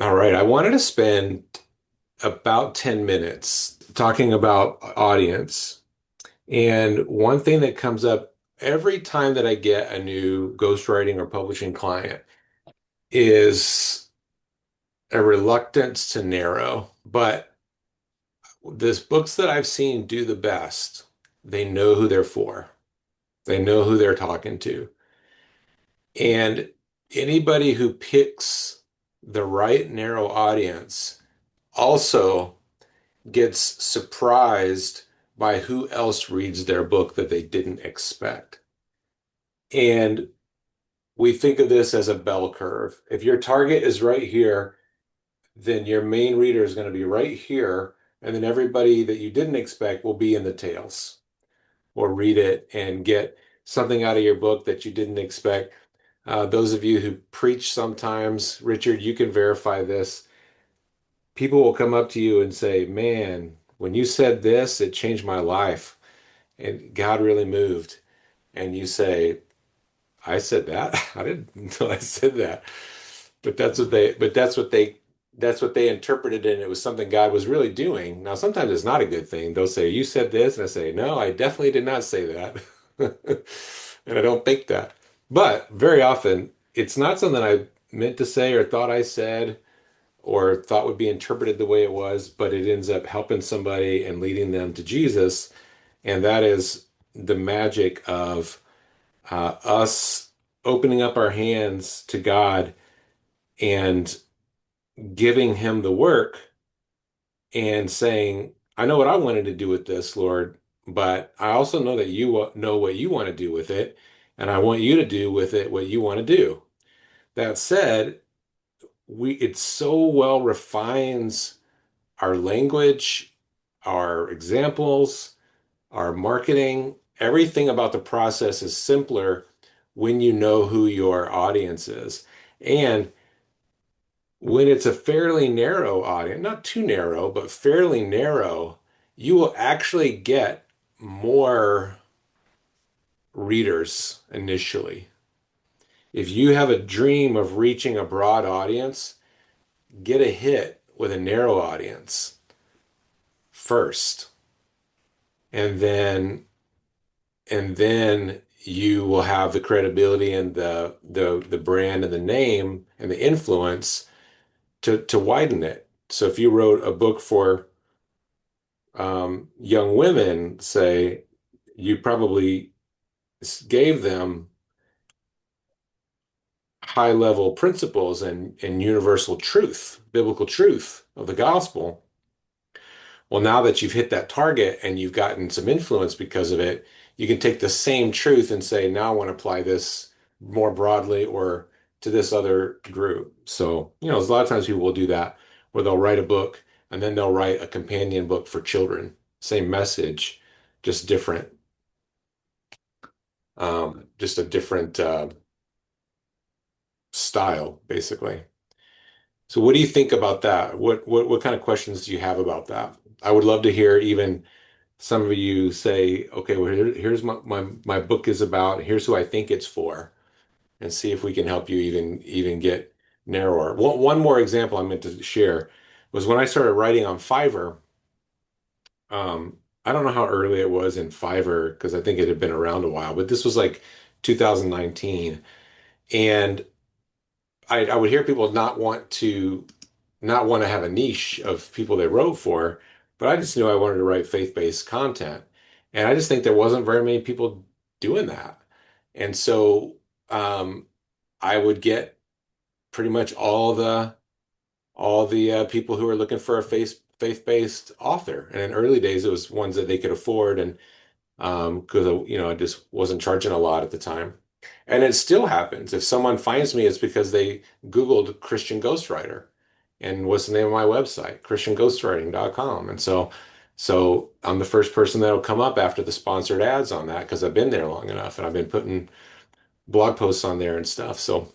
All right, I wanted to spend about 10 minutes talking about audience. And one thing that comes up every time that I get a new ghostwriting or publishing client is a reluctance to narrow. But the books that I've seen do the best, they know who they're for, they know who they're talking to. And anybody who picks the right narrow audience also gets surprised by who else reads their book that they didn't expect. And we think of this as a bell curve. If your target is right here, then your main reader is going to be right here. And then everybody that you didn't expect will be in the tails or read it and get something out of your book that you didn't expect. Those of you who preach sometimes, Richard, you can verify this. People will come up to you and say, "Man, when you said this, it changed my life. And God really moved." And you say, "I said that? I didn't know I said that." But that's what they interpreted, and it was something God was really doing. Now, sometimes it's not a good thing. They'll say, "You said this," and I say, "No, I definitely did not say that." And I don't think that. But very often, it's not something I meant to say or thought I said or thought would be interpreted the way it was, but it ends up helping somebody and leading them to Jesus. And that is the magic of us opening up our hands to God and giving Him the work and saying, "I know what I wanted to do with this, Lord, but I also know that you know what you want to do with it, and I want you to do with it what you want to do." That said, we it so well refines our language, our examples, our marketing, everything about the process is simpler when you know who your audience is. And when it's a fairly narrow audience, not too narrow, but fairly narrow, you will actually get more readers initially. If you have a dream of reaching a broad audience, get a hit with a narrow audience first, and then you will have the credibility and the brand and the name and the influence to widen it. So if you wrote a book for young women, say, you probably gave them high level principles and universal truth, biblical truth of the gospel. Well, now that you've hit that target and you've gotten some influence because of it, you can take the same truth and say, now I want to apply this more broadly or to this other group. So, there's a lot of times people will do that where they'll write a book and then they'll write a companion book for children. Same message, just different, just a different style, basically. So what do you think about that? What kind of questions do you have about that? I would love to hear even some of you say, okay, well, here's my book is about, here's who I think it's for, and see if we can help you even get narrower. One more example I meant to share was when I started writing on Fiverr. I don't know how early it was in Fiverr because I think it had been around a while, but this was like 2019. And I would hear people not want to have a niche of people they wrote for, but I just knew I wanted to write faith-based content. And I just think there wasn't very many people doing that. And so I would get pretty much all the people who were looking for a faith-based author. And in early days, it was ones that they could afford, and because I just wasn't charging a lot at the time. And it still happens. If someone finds me, it's because they Googled Christian ghostwriter, and what's the name of my website? ChristianGhostwriting.com. And so I'm the first person that'll come up after the sponsored ads on that because I've been there long enough and I've been putting blog posts on there and stuff. So